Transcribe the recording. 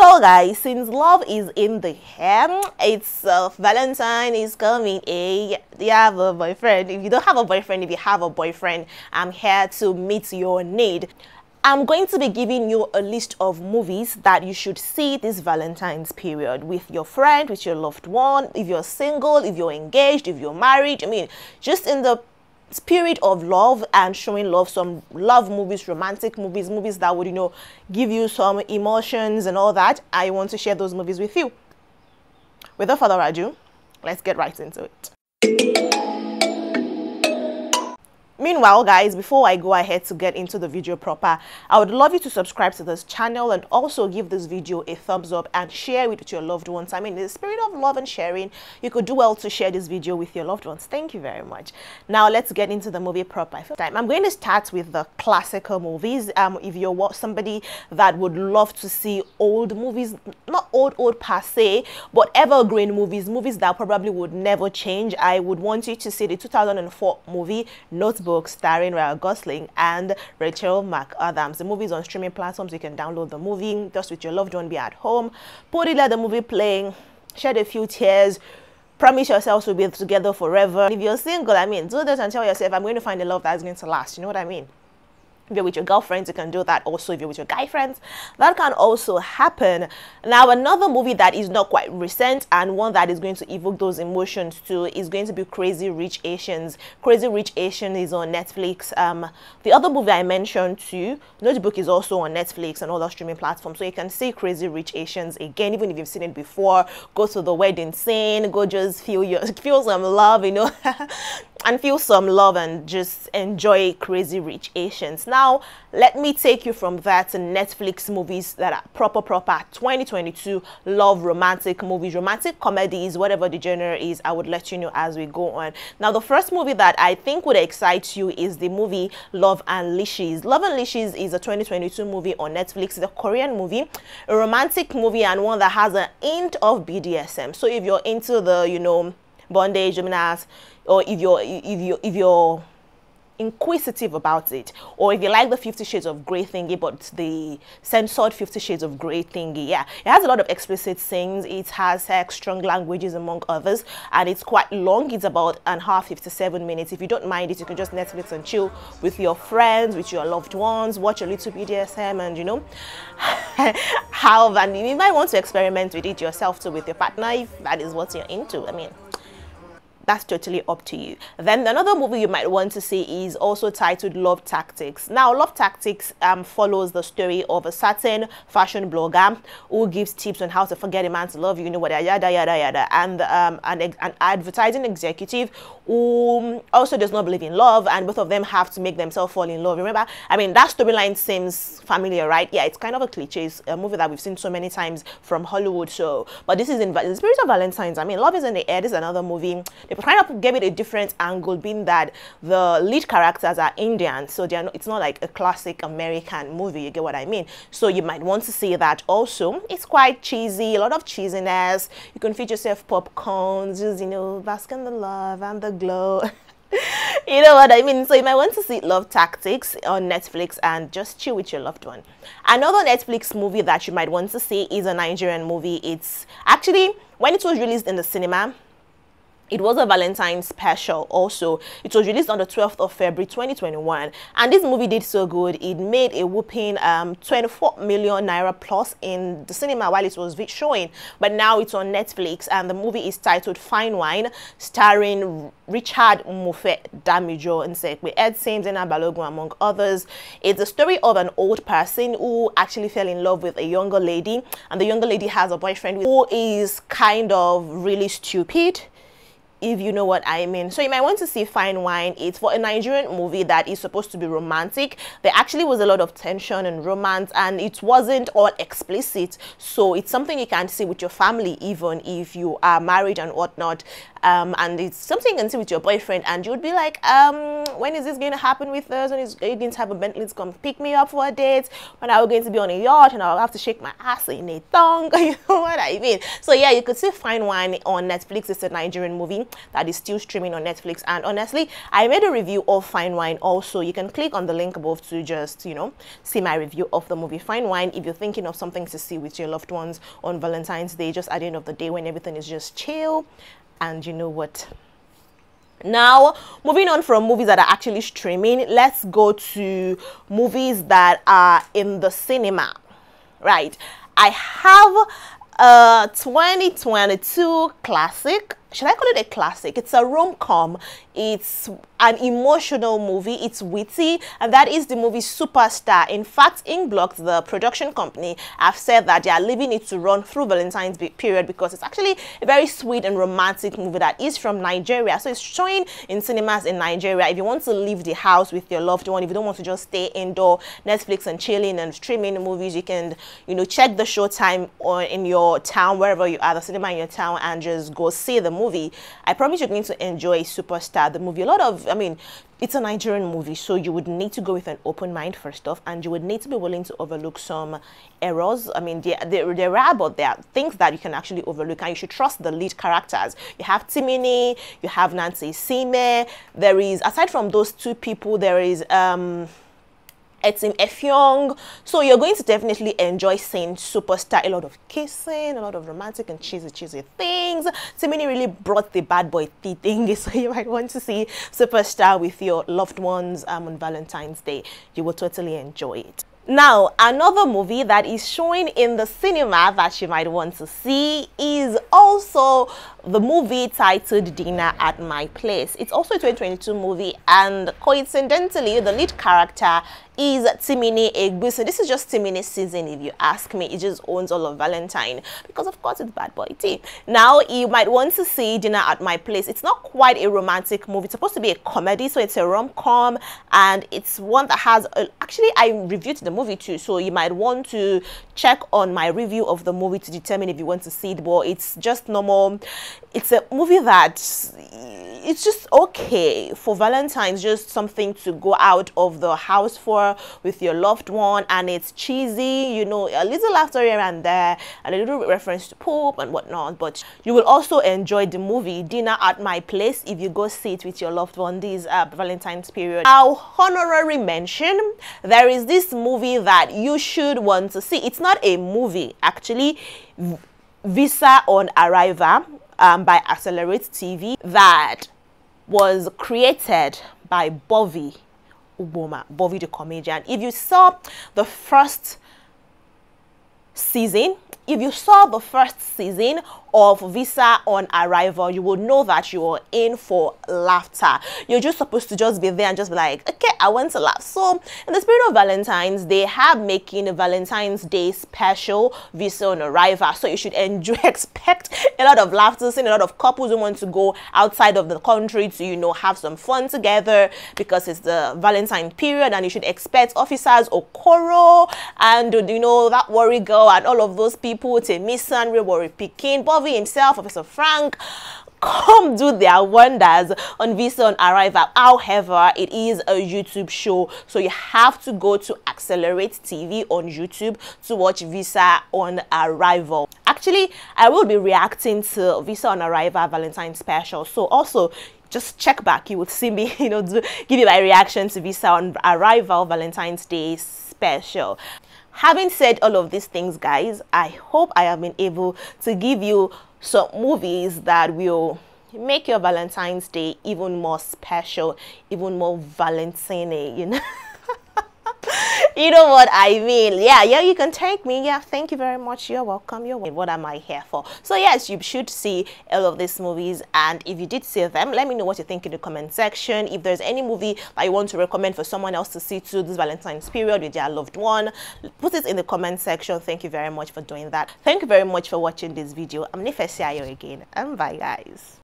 So guys, since love is in the air, it's Valentine is coming. You have a boyfriend. If you don't have a boyfriend, if you have a boyfriend, I'm here to meet your need. I'm going to be giving you a list of movies that you should see this Valentine's period with your friend, with your loved one, if you're single, if you're engaged, if you're married. I mean, just in the spirit of love and showing love, some love movies, romantic movies, movies that would, give you some emotions and all that. I want to share those movies with you. Without further ado, let's get right into it. Meanwhile, guys, before I go ahead to get into the video proper, I would love you to subscribe to this channel and also give this video a thumbs up and share it with your loved ones. I mean, in the spirit of love and sharing, you could do well to share this video with your loved ones. Thank you very much. Now, let's get into the movie proper. I'm going to start with the classical movies. If you're somebody that would love to see old movies, not old per se, but evergreen movies, movies that probably would never change, I would want you to see the 2004 movie Notebook, starring Ryan Gosling and Rachel McAdams. The movie is on streaming platforms. You can download the movie just with your loved one, be at home, put it, let the movie playing, shed a few tears, promise yourselves to be together forever. If you're single, I mean, do this and tell yourself, I'm going to find a love that's going to last. You know what I mean? If you're with your girlfriends, you can do that. Also, if you're with your guy friends, that can also happen. Now, another movie that is not quite recent and one that is going to evoke those emotions too is going to be Crazy Rich Asians. Crazy Rich Asians is on Netflix. The other movie I mentioned too, Notebook, is also on Netflix and other streaming platforms. So you can see Crazy Rich Asians again, even if you've seen it before. Go to the wedding scene, go just feel some love, and feel some love and just enjoy Crazy Rich Asians. Now, let me take you from that to Netflix movies that are proper 2022 love romantic movies, romantic comedies, whatever the genre is. I would let you know as we go on. Now, the first movie that I think would excite you is the movie Love Unleashes. Love Unleashes is a 2022 movie on Netflix. It's a Korean movie, a romantic movie, and one that has an hint of BDSM. So if you're into the, bondage, dominance, or if you're inquisitive about it, or if you like the 50 Shades of Grey thingy, but the censored 50 Shades of Grey thingy, yeah, it has a lot of explicit scenes, it has sex, strong languages among others, and it's quite long. It's about an hour 57 minutes. If you don't mind it, you can just Netflix and chill with your friends, with your loved ones, watch a little BDSM, and and you might want to experiment with it yourself too with your partner if that is what you're into. I mean, that's totally up to you. Then another movie you might want to see is also titled Love Tactics. Now, Love Tactics follows the story of a certain fashion blogger who gives tips on how to forget a man to love you, yada yada yada, and an advertising executive who also does not believe in love, and both of them have to make themselves fall in love. Remember, I mean, that storyline seems familiar, right? Yeah, it's kind of a cliche. It's a movie that we've seen so many times from Hollywood. So, but this is in the spirit of Valentine's. I mean, Love is in the Air. This is another movie. They kind of gave it a different angle, being that the lead characters are Indian, so it's not like a classic American movie. You get what I mean? So you might want to see that also. It's quite cheesy, a lot of cheesiness. You can feed yourself popcorn, just bask in the love and the glow. You know what I mean? So you might want to see Love Tactics on Netflix and just chill with your loved one. Another Netflix movie that you might want to see is a Nigerian movie. It's actually, when it was released in the cinema, it was a Valentine special also. It was released on the 12th of February 2021, and this movie did so good. It made a whooping 24 million naira plus in the cinema while it was showing, but now it's on Netflix, and the movie is titled Fine Wine, starring Richard Mofe Damijo and Sekwe, Ed Sims, and Balogun, among others. It's a story of an old person who actually fell in love with a younger lady, and the younger lady has a boyfriend who is kind of really stupid, if you know what I mean. So you might want to see Fine Wine. It's for a Nigerian movie that is supposed to be romantic. There actually was a lot of tension and romance, and it wasn't all explicit. So it's something you can see with your family, even if you are married and whatnot. And it's something you can see with your boyfriend, and you would be like, when is this going to happen with us? When is you going to have a Bentley to come pick me up for a date? When are we going to be on a yacht and I'll have to shake my ass in a thong? You know what I mean? So yeah, you could see Fine Wine on Netflix. It's a Nigerian movie. that is still streaming on Netflix. And honestly, I made a review of Fine Wine also. You can click on the link above to just, you know, see my review of the movie Fine Wine if you're thinking of something to see with your loved ones on Valentine's Day, just at the end of the day when everything is just chill. And you know what? Now, moving on from movies that are actually streaming, let's go to movies that are in the cinema. Right, I have a 2022 classic. Should I call it a classic? It's a rom-com. It's an emotional movie. It's witty, and that is the movie Superstar. In fact, Inkblocks, the production company, have said that they are leaving it to run through Valentine's period because it's actually a very sweet and romantic movie that is from Nigeria. So it's showing in cinemas in Nigeria. If you want to leave the house with your loved one, if you don't want to just stay indoor, Netflix and chilling and streaming movies, you can, you know, check the showtime or in your town, wherever you are, the cinema in your town, and just go see the movie. I promise you're going to enjoy Superstar, the movie. A lot of, I mean, it's a Nigerian movie, so you would need to go with an open mind first off, and you would need to be willing to overlook some errors. I mean, there are, but there are things that you can actually overlook, and you should trust the lead characters. You have Timini, you have Nancy Sime. There is, aside from those two people, there is Etim Efyong. So you're going to definitely enjoy seeing Superstar. A lot of kissing, a lot of romantic and cheesy things. Timini really brought the bad boy thing, so you might want to see Superstar with your loved ones on Valentine's Day. You will totally enjoy it. Now, another movie that is showing in the cinema that you might want to see is also the movie titled Dinner at My Place. It's also a 2022 movie, and coincidentally, the lead character is Timini Egbuson. This is just Timini's season, if you ask me. It just owns all of Valentine because, of course, it's bad boy tea. Now, you might want to see Dinner at My Place. It's not quite a romantic movie. It's supposed to be a comedy, so it's a rom-com, and it's one that has actually, I reviewed the movie too, so you might want to check on my review of the movie to determine if you want to see it. But it's just normal. It's a movie that it's just okay for Valentine's, just something to go out of the house for with your loved one, and it's cheesy, you know, a little laughter here and there, and a little reference to poop and whatnot. But you will also enjoy the movie Dinner at My Place if you go see it with your loved one this Valentine's period. Now, honorary mention, there is this movie that you should want to see. It's not a movie actually, Visa on Arrival by Accelerate TV, that was created by Bobby the comedian. If you saw the first season, of Visa on Arrival, you will know that you are in for laughter. You're just supposed to just be there and just be like, okay, I want to laugh. So in the spirit of Valentine's, they have making a Valentine's Day special Visa on Arrival. So you should enjoy, expect a lot of laughter, seeing a lot of couples who want to go outside of the country to, you know, have some fun together because it's the Valentine period, and you should expect officers Okoro and, you know, that worry girl and all of those people, Temisan, Real Worry Pekin, Bobby himself, Professor Frank, come do their wonders on Visa on Arrival. However, it is a YouTube show, so you have to go to Accelerate TV on YouTube to watch Visa on Arrival. Actually, I will be reacting to Visa on Arrival Valentine special, so also just check back. You would see me, you know, give you my reaction to Visa on Arrival Valentine's Day special. Having said all of these things, guys, I hope I have been able to give you some movies that will make your Valentine's Day even more special, even more Valentine, you know. You know what I mean? Yeah, you can take me. Yeah, thank you very much. You're welcome. You're welcome. What am I here for? So yes, you should see all of these movies, and if you did see them, let me know what you think in the comment section. If there's any movie that you want to recommend for someone else to see too this Valentine's period with their loved one, put it in the comment section. Thank you very much for doing that. Thank you very much for watching this video. I'm Nifesiayo again, and bye guys.